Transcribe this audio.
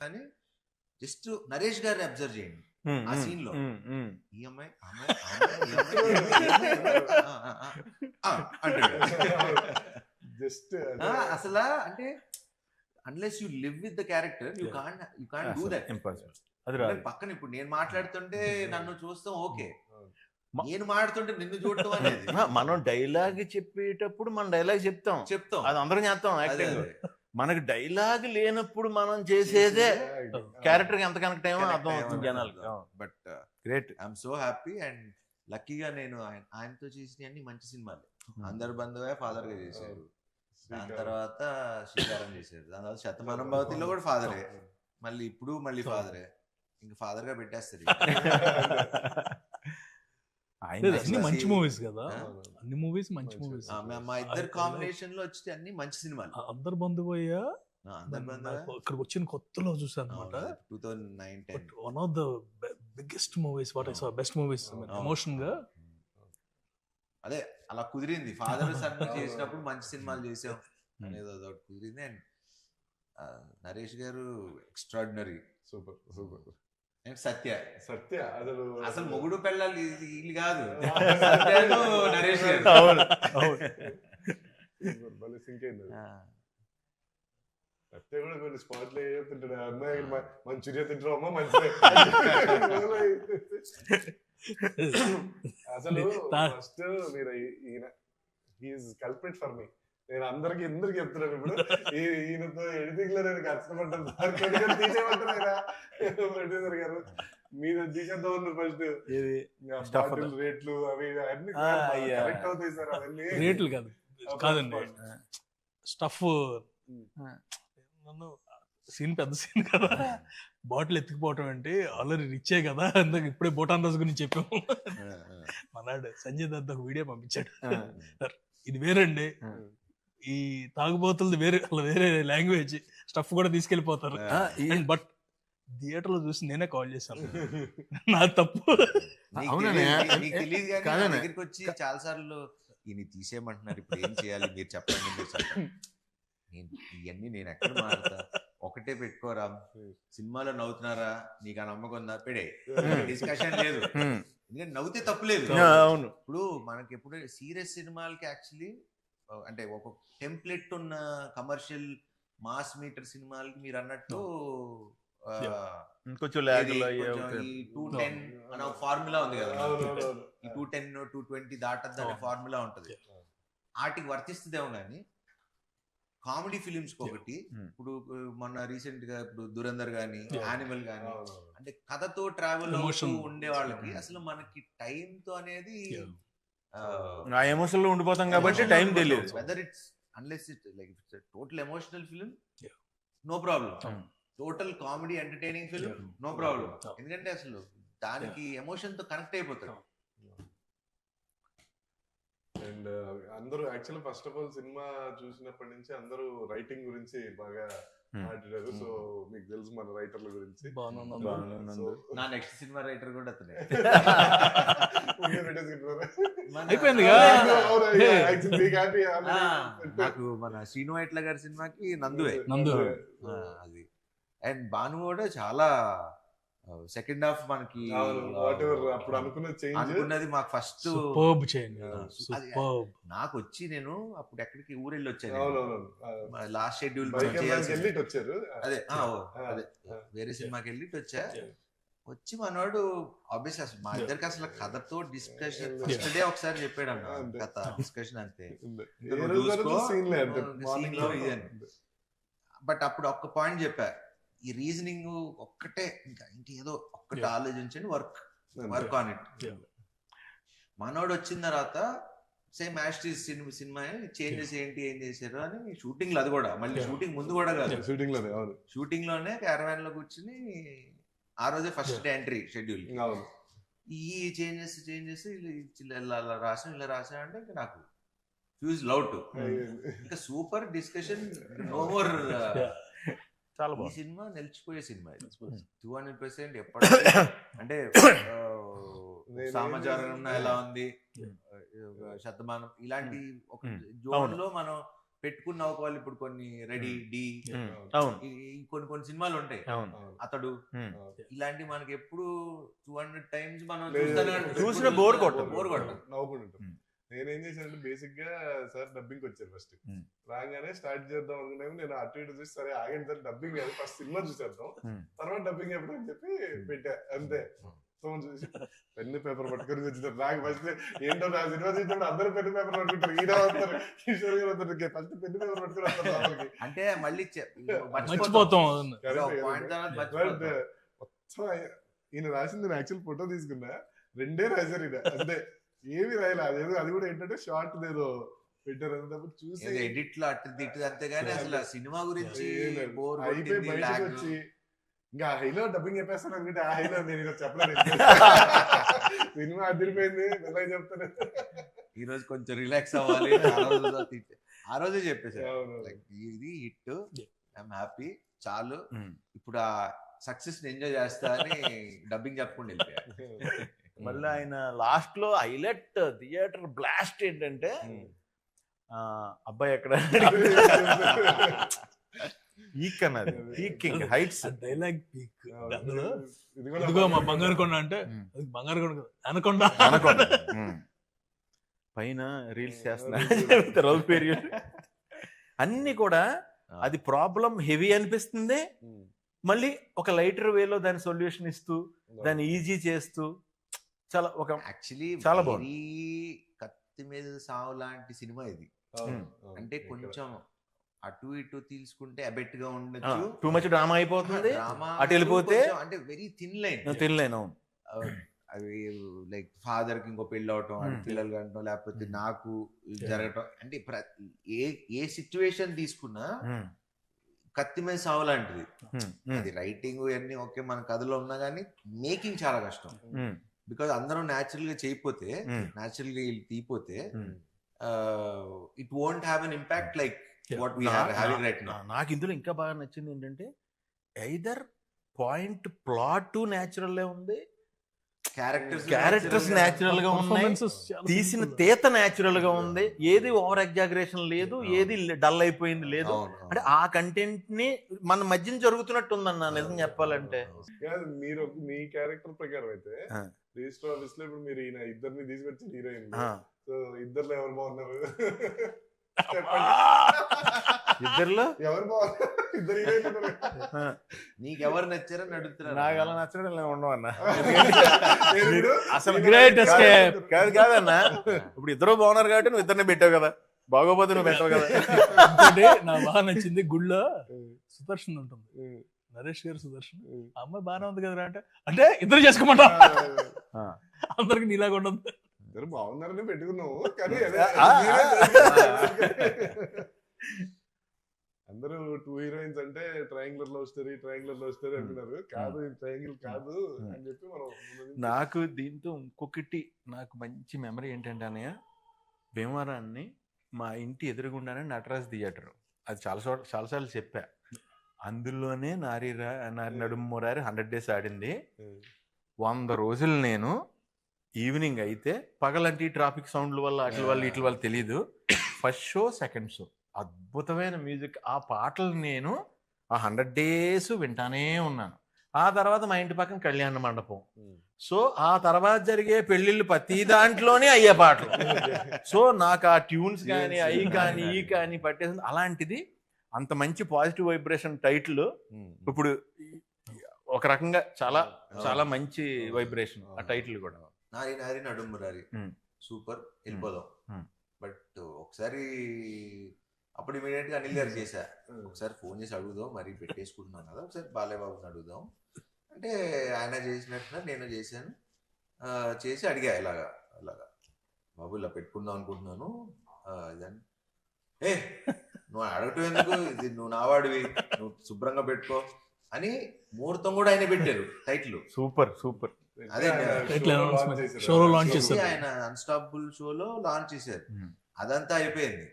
కానీ జస్ట్ నరేష్ గారిని అబ్జర్వ్ చేయండి ఆ సీన్ లో. ఈ అమ్మాయి అసలు అంటే unless you live with the character you can't do that. పక్కన ఇప్పుడు నేను మాట్లాడుతుంటే నన్ను చూస్తాం ఓకే, నేను మాట్లాడుతుంటే నిన్ను చూడటం అనేది. మనం డైలాగ్ చెప్పేటప్పుడు మనం డైలాగ్ చెప్తాం అది అందరం చేస్తాం యాక్టింగ్. మనకి డైలాగ్ లేనప్పుడు మనం చేసేదే క్యారెక్టర్ ఎంత కనెక్ట్ అయ్యో అర్థం అవుతుంది జనాలకి. But great, I'm so happy and లక్కీగా నేను ఆయనతో చేసిన అన్ని మంచి సినిమాలు. అందరు బంధువే ఫాదర్ గా చేశారు, దాని తర్వాత శ్రీకారం చేశారు, దాని తర్వాత శతమానం భవతిలో కూడా ఫాదరే, మళ్ళీ ఇప్పుడు మళ్ళీ ఫాదరే, ఇంకా ఫాదర్ గా పెట్టేస్తారు. అన్ని మంచి మూవీస్ కదా, అన్ని మూవీస్ మంచి మూవీస్. మా ఇద్దరు కాంబినేషన్ లో వచ్చి అన్ని మంచి సినిమాలు. అందరు బంధువయ్యా ఇక్కడికి వచ్చిన కొత్తలో చూసాను అనమాట. 2009 one of the biggest movies what I saw, best movies emotion గా. అదే అలా కుదిరింది, ఫాదర్ సన్ చేసినప్పుడు మంచి సినిమాలు చేసాం అనేది అదొకటి కుదిరింది. అండ్ నరేష్ గారు ఎక్స్ట్రాడినరీ, సూపర్ సూపర్. అండ్ సత్య అసలు మొగుడు పెళ్ళాలి వీళ్ళు కాదు, నరేష్ గారు. సత్య కూడా కొన్ని స్పాట్ లో తింటాడు, అమ్మాయి మంచూరియా తింటారు అమ్మా మంచిగా. అసలు ఫస్ట్ మీరు ఈయన హీఈస్ కల్ప్రిట్ ఫర్ మీ. నేను అందరికి ఎందుకు చెప్తున్నాను ఇప్పుడు, ఈయనతో ఎడిటింగ్ లో నేను కష్టపడ్డాను, ప్రొడ్యూసర్ గారు మీరు తీసేద్దాం ఉన్నారు ఫస్ట్ రేట్లు అవి అన్ని కరెక్ట్ అవుతాయి సార్. అవన్నీ రేట్లు కాదండి, స్టఫ్. నన్ను సీన్ పెద్ద సీన్ కదా, బాటిల్ ఎత్తుకుపోవటం అంటే ఆల్రెడీ రిచ్చే కదా, అందుకు ఇప్పుడే బోటాన్ రాజు గురించి చెప్పాము. మనాడు సంజయ్ దత్ ఒక వీడియో పంపించాడు, ఇది వేరండి, ఈ తాగుబోతులది వేరే లాంగ్వేజ్, స్టఫ్ కూడా తీసుకెళ్ళిపోతారు. బట్ థియేటర్ లో చూసి నేనే కాల్ చేశాను, నా తప్పు. దగ్గరికి వచ్చి చాలా సార్లు ఈయన తీసేయమంటున్నారు, ఇప్పుడు ఏం చేయాలి మీరు చెప్పండి, మీరు చెప్పండి. ఇవన్నీ నేను ఎక్కడ మారుతా, ఒకటే పెట్టుకోరా, సినిమాలో నవ్వుతున్నారా, నీకు ఆ నమ్మకం ఉందా, పెడే, డిస్కషన్ లేదు. ఎందుకంటే నవ్వుతే తప్పులేదు. ఇప్పుడు మనకి ఎప్పుడు సీరియస్ సినిమాలకి యాక్చువల్లీ అంటే ఒక టెంప్లెట్ ఉన్న కమర్షియల్ మాస్ మీటర్ సినిమాలకి మీరు అన్నట్టు కొంచెం 210 అనే ఫార్ములా ఉంది కదా, ఈ 210 220 దాటద్దు అనే ఫార్ములా ఉంటది, వాటికి వర్తిస్తుందేమో. కానీ కామెడీ ఫిలిమ్స్ ఒకటి, ఇప్పుడు మొన్న రీసెంట్ గా ఇప్పుడు దురంధర్ గానీ యానిమల్ గానీ, అంటే కథతో ట్రావెల్ అవుతూ ఉండే వాళ్ళకి అసలు మనకి టైం తో అనేది ఎమోషన్ లో ఉండిపోతాం కాబట్టి టైం తెలియదు. Whether it's unless it like total emotional film no problem, total comedy entertaining film no problem, ఎందుకంటే అసలు దానికి ఎమోషన్ తో కనెక్ట్ అయిపోతాడు. అండ్ అందరూ యాక్చువల్లీ ఫస్ట్ ఆఫ్ ఆల్ సినిమా చూసినప్పటి నుంచి అందరూ రైటింగ్ గురించి బాగా మాట్లాడారు. సో మీకు తెలుసు మన రైటర్ల గురించి. నా నెక్స్ట్ సినిమా రైటర్ కూడా అతనే. నాకు మన శ్రీను వైట్ల గారి సినిమాకి నందువే అది. అండ్ భాను కూడా చాలా సెకండ్ హాఫ్ మనకి అప్పుడు అనుకున్నది మాకు ఫస్ట్ నాకు వచ్చి, నేను అప్పుడు ఎక్కడికి ఊరెళ్ళి వచ్చాను, లాస్ట్ షెడ్యూల్ వచ్చారు, అదే వేరే సినిమాకి వెళ్ళి వచ్చా. వచ్చి మనోడు ఆబ్వియస్లీ అసలు మా ఇద్దరికి అసలు కథతో డిస్కషన్ ఫస్ట్ డే ఒకసారి చెప్పాడు అన్న, కథ డిస్కషన్ అంతే. బట్ అప్పుడు ఒక్క పాయింట్ చెప్పా, ఈ రీజనింగ్ ఒక్కటే, ఇంకా ఇంకేదో ఒక్కటి ఆలోచించండి, వర్క్ ఆన్ ఇట్. మనోడు వచ్చిన తర్వాత సేమ్ యాస్టీస్ సినిమా చేంజెస్ ఏంటి, ఏం చేశారు అని షూటింగ్ లో, అది కూడా మళ్ళీ షూటింగ్ ముందు కూడా కాదు, షూటింగ్ లోనే క్యారవాన్ లో కూర్చుని ఆ రోజే ఫస్ట్ డే ఎంట్రీ షెడ్యూల్, ఈ చేంజెస్ ఇలా రాసా అంటే ఇంకా నాకు ఫ్యూజ్ లౌట్, ఇంకా సూపర్ డిస్కషన్, నో మోర్. ఈ సినిమా నిలిచిపోయే సినిమా 200%. ఎప్పటికీ అంటే సామాజారం ఎలా ఉంది, శతమానం ఇలాంటి ఒక జోన్ లో మనం పెట్టుకున్న వాళ్ళు ఇప్పుడు కొన్ని రెడీ డి అవును కొన్ని సినిమాలు ఉంటాయి, అవును అతడు ఇలాంటి మనకి ఎప్పుడు 200 times మనం చూసిన బోర్ కొట్టదు. నవ్వుకుంటాం. నేనేం చేశానంటే బేసిక్ గా సార్ డబ్బింగ్ వచ్చారు ఫస్ట్ రాగానే స్టార్ట్ చేద్దాం అనుకున్నాము. నేను అటు ఇటు చూసి సరే ఆగండి సార్ డబ్బింగ్ కాదు ఫస్ట్ సినిమా చూసేద్దాం తర్వాత డబ్బింగ్ ఎప్పుడు అని చెప్పి పెట్టా అంతే. చూసి పెన్ను పేపర్ పట్టుకొని వచ్చినారు. నాకు ఫస్ట్ ఏంటో నా సినిమా చూసినప్పుడు అందరూ పెన్ను పేపర్ పట్టుకుంటారు, ఈయన వస్తారు కిషోర్ గారు వస్తారు, ఫస్ట్ పెన్ను పేపర్ పట్టుకుని వస్తారు అంటే మళ్ళీ మర్చిపోతాం. మొత్తం ఈయన రాసింది యాక్చువల్ ఫోటో తీసుకున్నా 2 రాశారు ఈయన అంతే, ఏమి రాయలే. అదేదో అది కూడా ఏంటంటే షార్ట్ ఏదో పెట్టారు అన్నప్పుడు చూసి ఎడిట్ లో అటు తిట్టు అంతేగాని అసలు సినిమా గురించి అయిపోయి బయటకు వచ్చి ఇంకా హైలో డబ్బింగ్ చెప్పేస్తాను అనుకుంటే ఆ హైలో నేను చెప్పలేదు. సినిమా అదిరిపోయింది ఎలా చెప్తాను. ఈ రోజు కొంచెం రిలాక్స్ అవ్వాలి, ఆ రోజే చెప్పేసారు ఇది హిట్, ఐఎమ్ హ్యాపీ, చాలు ఇప్పుడు ఆ సక్సెస్ ఎంజాయ్ చేస్తా అని డబ్బింగ్ చెప్పకుండా వెళ్ళిపోయారు. మళ్ళీ ఆయన లాస్ట్ లో హైలైట్ థియేటర్ బ్లాస్ట్ ఏంటంటే అబ్బాయి ఎక్కడ పీక్ అన్నది, పీకింగ్ హైట్స్ డైలాగ్ పీక్. ఇదిగో మా బంగారు కొండ అంటే బంగారు కొండ అనకొండ పైన రీల్స్ చేస్తున్నారు అన్ని కూడా. అది ప్రాబ్లం హెవీ అనిపిస్తుంది, మళ్ళీ ఒక లైటర్ వేలో దాని సొల్యూషన్ ఇస్తూ దాన్ని ఈజీ చేస్తూ చాలా ఒక యాక్చువల్లీ చాలా బాగుంది. కత్తి మీద సావు లాంటి సినిమా ఇది. అంటే కొంచెం అటు ఇటు తీసుకుంటే అబెట్ గా ఉండొచ్చు, టూ మచ్ డ్రామా అయిపోతుంది, అటు వెళ్ళిపోతే అంటే వెరీ థిన్ లైన్. అవును అవి లైక్ ఫాదర్ కి ఇంకో పెళ్ళి అవటం, పిల్లలు కంటం, లేకపోతే నాకు జరగటం, అంటే ఏ సిచ్యువేషన్ తీసుకున్నా కత్తి మీద సావు లాంటిది. అది రైటింగ్ అన్ని ఓకే మన కథలో ఉన్నా కానీ మేకింగ్ చాలా కష్టం. బికాజ్ అందరం న్యాచురల్ గా చేయకపోతే, న్యాచురల్ గా తీయపోతే it won't have an impact like what we are having right now. నాకు ఇందులో ఇంకా బాగా నచ్చింది ఏంటంటే ఐదర్ పాయింట్ ప్లాట్ న్యాచురల్ ఉంది, క్యారెక్టర్స్ న్యాచురల్ గా ఉన్నాయి, తీసిన తీత న్యాచురల్ గా ఉంది, ఏది ఓవర్ ఎగ్జాగరేషన్ లేదు, ఏది డల్ అయిపోయింది లేదు. అంటే ఆ కంటెంట్ ని మన మధ్యన జరుగుతున్నట్టు ఉందన్న నిజం చెప్పాలంటే. మీరు మీ క్యారెక్టర్ ప్రకారం అయితే రిజిస్టర్ ఆఫీస్ లో ఇప్పుడు మీరు ఈయన ఇద్దరిని తీసుకొచ్చి హీరోయిన్, సో ఇద్దరులో ఎవరు బాగున్నారు ఇద్దరులో ఎవరు బాగున్నారు? ఇద్దరు హీరోయిన్ నీకెవరు నచ్చారని అడుగుతున్నారు. నాకు అలా నచ్చడం ఉండవు అన్న, అసలు గ్రేట్ ఎస్కేప్. కాదన్న, ఇప్పుడు ఇద్దరు బాగున్నారు కాబట్టి నువ్వు ఇద్దరిని పెట్టావు కదా, బాగోపోతే నువ్వు పెట్టావు కదా. నాకు బాగా నచ్చింది గుళ్ళో సుదర్శన్ ఉంటుంది, నరేష్ గారు సుదర్శన్, అమ్మాయి బాగానే ఉంది కదా అంటే అంటే ఇద్దరు చేసుకోమంటా, అందరికి నీలాగా ఉండదు. ఇద్దరు బాగున్నారని పెట్టుకున్నావు కానీ అందరూ 2 హీరోయిన్స్ అంటే ట్రయాంగులర్ లవ్ స్టోరీ అంటున్నారు. కాదు ట్రయాంగిల్ కాదు అని చెప్పి మనం. నాకు దీంతో ఇంకొకటి నాకు మంచి మెమరీ ఏంటంటే అన్నయ్య, భీమవరాన్ని మా ఇంటి ఎదురుగుండానే నటరాజ్ థియేటర్, అది చాలాసార్లు చెప్పా. అందులోనే నారి నడుమురారి 100 days ఆడింది. 100 రోజులు నేను ఈవినింగ్ అయితే, పగలంటే ట్రాఫిక్ సౌండ్ల వల్ల వీటి వల్ల తెలీదు, ఫస్ట్ షో సెకండ్ షో అద్భుతమైన మ్యూజిక్. ఆ పాటలు నేను ఆ 100 days వింటానే ఉన్నాను. ఆ తర్వాత మా ఇంటి పక్కన కళ్యాణ మండపం, సో ఆ తర్వాత జరిగే పెళ్లిళ్ళు ప్రతి దాంట్లోనే అయ్యే పాటలు. సో నాకు ఆ ట్యూన్స్ కానీ అవి కానీ ఈ కానీ పట్టేసింది. అలాంటిది అంత మంచి పాజిటివ్ వైబ్రేషన్ టైటిల్ ఇప్పుడు ఒక రకంగా చాలా చాలా మంచి వైబ్రేషన్ ఆ టైటిల్ కూడా. నారి నారి నడుమురారి సూపర్, వెళ్ళిపోదాం. బట్ ఒకసారి అప్పుడు ఇమీడియట్ గా అనిల్ గారు చేశా, ఒకసారి ఫోన్ చేసి అడుగుదాం, మరి పెట్టేసుకుంటున్నాం కదా, ఒకసారి బాలయ్య బాబుని అడుగుదాం అంటే ఆయన చేసినట్టుగా నేను చేశాను. చేసి అడిగా ఇలాగా బాబు ఇలా పెట్టుకుందాం అనుకుంటున్నాను ఇదని. నువ్వు అడగటం ఎందుకు, ఇది నువ్వు నావాడివి, నువ్వు శుభ్రంగా పెట్టుకో అని ముహూర్తం కూడా ఆయన పెట్టారు టైటిల్. సూపర్ అదే షోలో లాంచ్ చేశారు, ఆయన అన్స్టాపబుల్ షోలో లాంచ్ చేశారు. అదంతా అయిపోయింది.